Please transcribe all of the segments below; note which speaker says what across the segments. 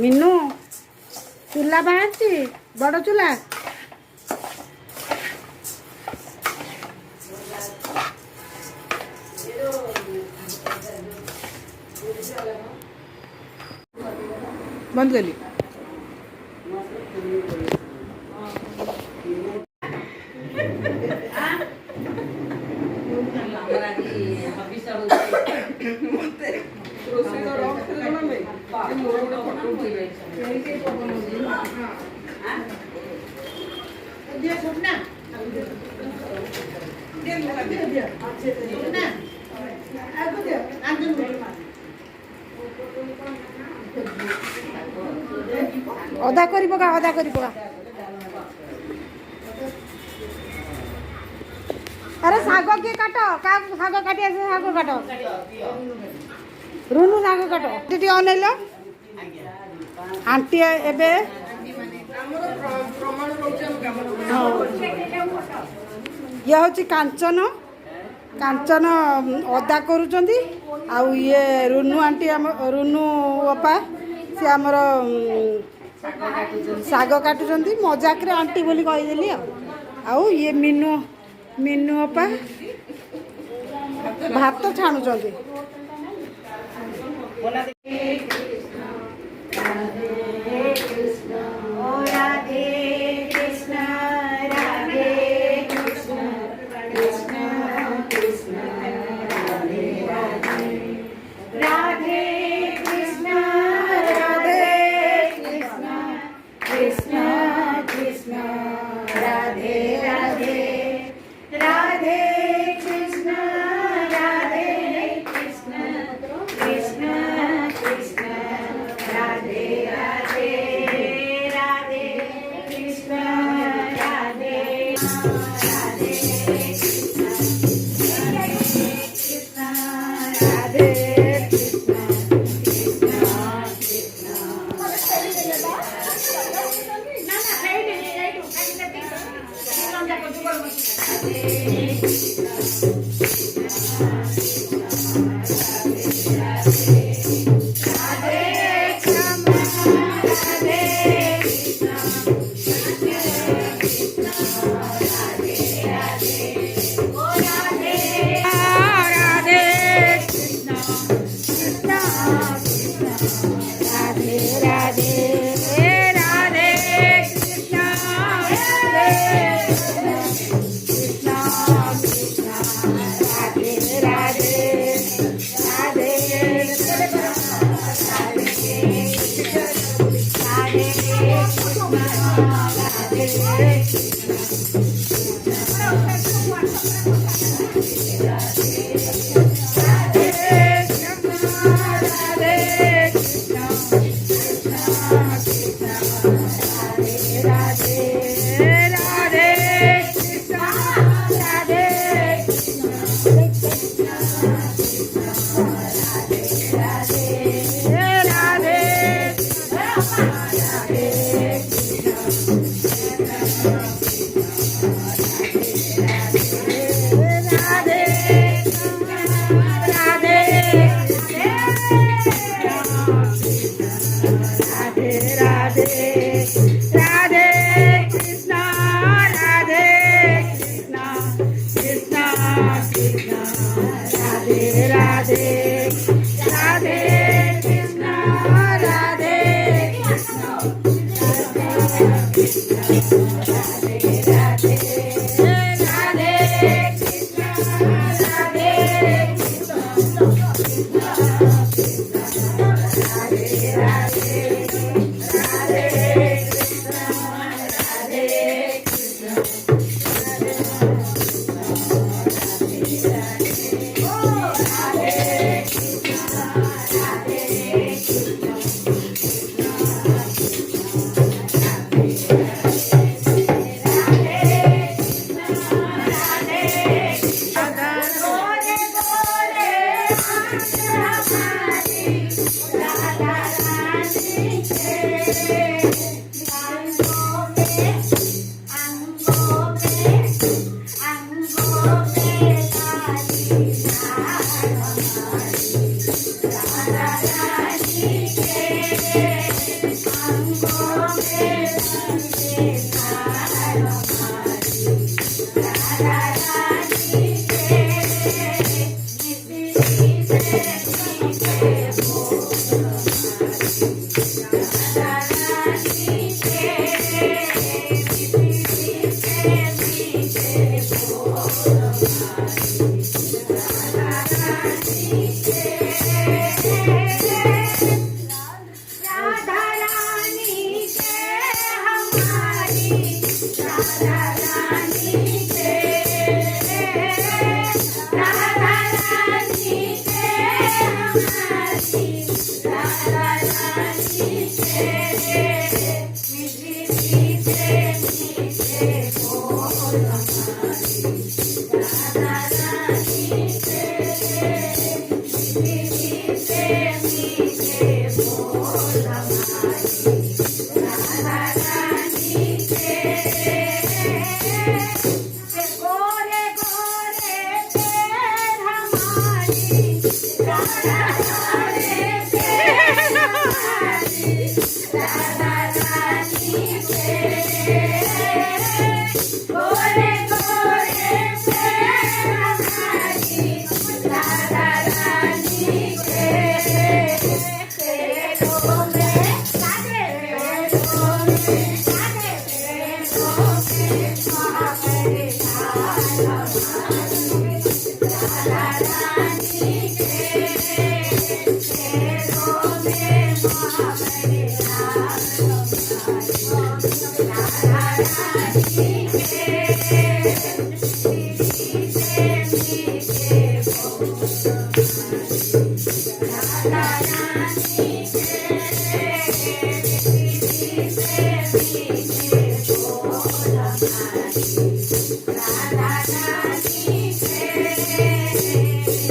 Speaker 1: मिनू चूल्हा बाहर बड़ चूल्हा बंद कर ली। अदा करी पका अदा करी पका। अरे साग किए काट का साग काटी आसे साग काट रुनु साग काट दीदी अनेल आंटी एबे ये हूँ कांचन कांचन अदा करुँच आउ ये रुनु आंटी रुनु अपा सी आमर साग काटुंट मजाक आंटी बोली कहीदेली आउ ये मीनू मीनू अपा भात छाणुंट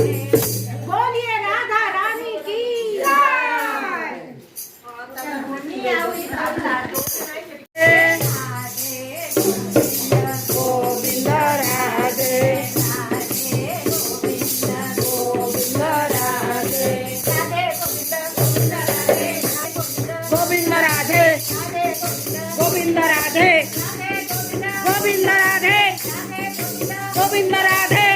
Speaker 1: बोलिए राधा रानी की जय। गोविंद राधे गोविंद राधे गोविंद राधे गोविंद राधे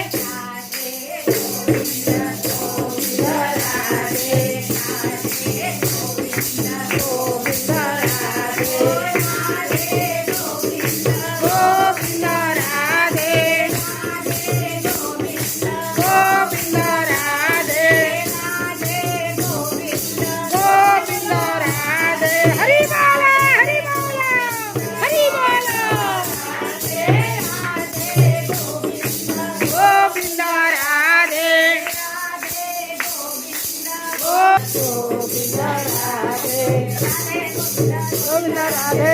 Speaker 1: गोविंद राधे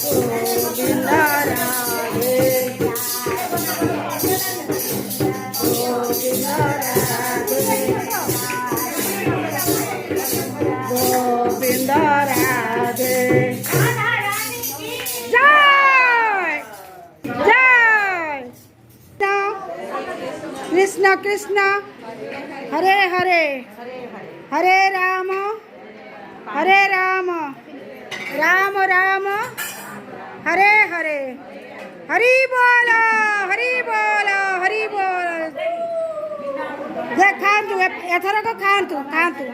Speaker 1: गोविंद राधे गोविंद राधे जय जय कृष्ण कृष्ण हरे हरे हरे राम राम राम हरे हरे हरि बोल हरि बोल हरि बोल खातु एथरक खातु खातु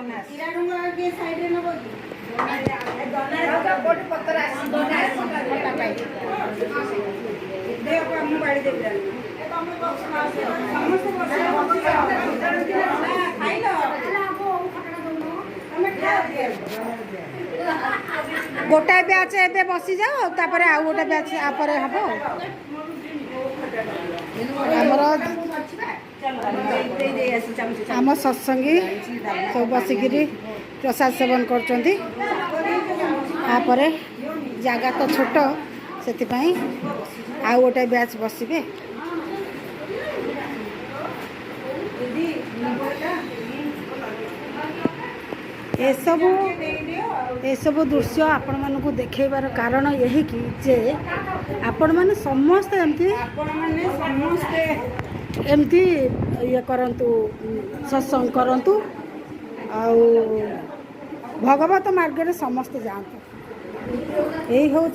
Speaker 1: गोटाए बैच ए बसी जाओ तापर आ गोटे बैच आपरे हबो आम सत्संगी सब बसिकी प्रसाद सेवन कर जगह तो छोट से आ गोटे बैच बसबे एसबू दृश्य आपण मानक देखेबार कारण यही कि जे आपण माने समस्त एमती ये करंतु सत्संग करंतु आउ भगवत मार्ग रे समस्त जातु। यही हूँ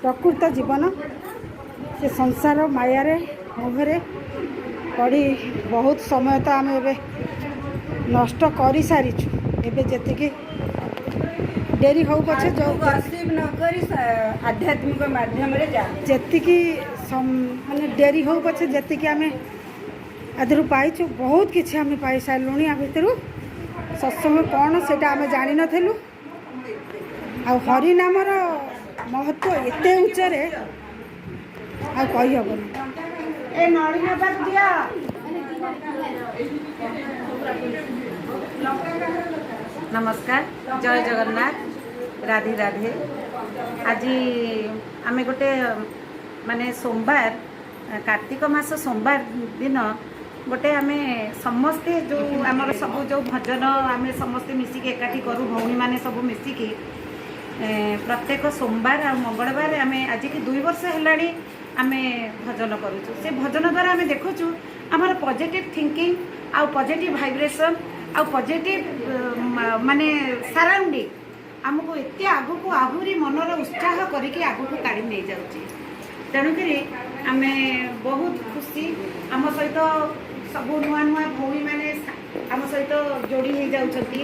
Speaker 1: प्रकृत जीवन से संसार माया रे मोहरे पड़ी बहुत समय तो आम ए नष्ट कर सारीचु। एबे जेतिकी डेरी हो पछे जो
Speaker 2: आध्यात्मिक माध्यम रे जा
Speaker 1: जेतिकी माने डेरी हो पछे जेतिकी आमे आधरु पाइछु बहुत किछि आमे पाइ सारलुनी। आ भितरु सत्संग कौन से आमे जानि नथेलु। आ हरि नामर महत्व एते उच्चरे आ कहि हबनी।
Speaker 2: ए नळिना पाक दिया नमस्कार जय जगन्नाथ राधे राधे। आज आमे गोटे माने सोमवार कार्तिक मास सोमवार दिन गोटे आमे समस्ते जो आमर सब जो भजन आमे समस्ते मिसिकी एकाठी करू भौणी माने सब मिसिकी प्रत्येक सोमवार आ मंगलवार आमे आज की 2 वर्ष हेलाणी आमे भजन करूँ। से भजन द्वारा आमे देखुचु आमर पॉजिटिव थिंकिंग आ पॉजिटिव वाइब्रेशन आ पॉजिटिव माने सराउंडिंग आमको एते आगु को आहुरी मनर उत्साह करिके आगु को काढ़ी नहीं जाउची। तेणुकरी आमे बहुत खुशी आम सहित सब नुआ नुआ भौणी माने आम सहित जोड़ी हो जाउछंती।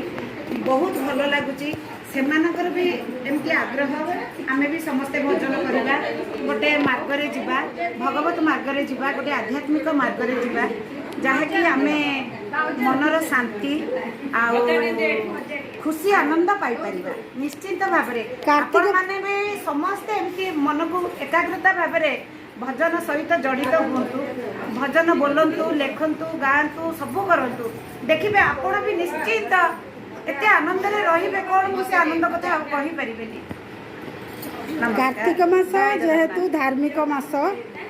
Speaker 2: बहुत भल लगुची सेमानकर भी एमती आग्रह आमे भी समस्ते भजन करवा गोटे मार्ग रे जिबा भगवत मार्ग रे जिबा गोटे आध्यात्मिक मार्ग रे जिबा जहाँकि आमे मनर शांति आ खुशी आनंद पाई परिबा। निश्चित भाव में माने भी समस्ते एमती मन को एकाग्रता भाव में भजन सहित जड़ित हूँ भजन बोलतु लेखतु गाँतु सब करतु देखिए आपण भी निश्चित एते आनंद रे रहिबे। कौन मुझे आनंद कथा कहि परिबेनी।
Speaker 1: कार्तिक मास जेहेतु धार्मिक मास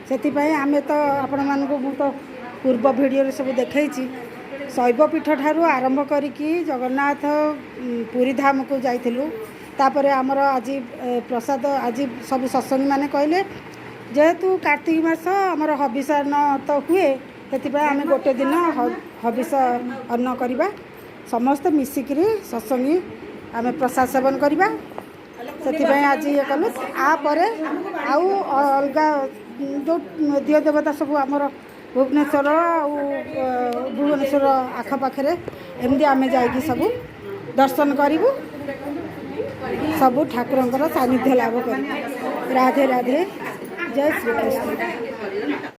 Speaker 1: से आमे तो आपण मानकु मु तो पूर्व वीडियो सब देखई शैव पीठ ठारू आरंभ करिकी जगन्नाथ पुरी धाम को जाइथिलु। तापरे आमर आज प्रसाद आज सब सत्संगी माने कहले जेहेतु कार्तिक मास आमर हविष अन्न तो हुए से आमे गोटे दिन हविष अन्न करवा समस्त मिसिकी सत्संगी आमे प्रसाद सेवन करवा से आज ये कलु। आपर आउ अलगा जो दिव्य देवता सब आमर भुवनेश्वर भुवनेश्वर आखपाखे एमती आमे जाइए सब दर्शन करूँ सब ठाकुर सानिध्य लाभ कर। राधे राधे जय श्री कृष्ण।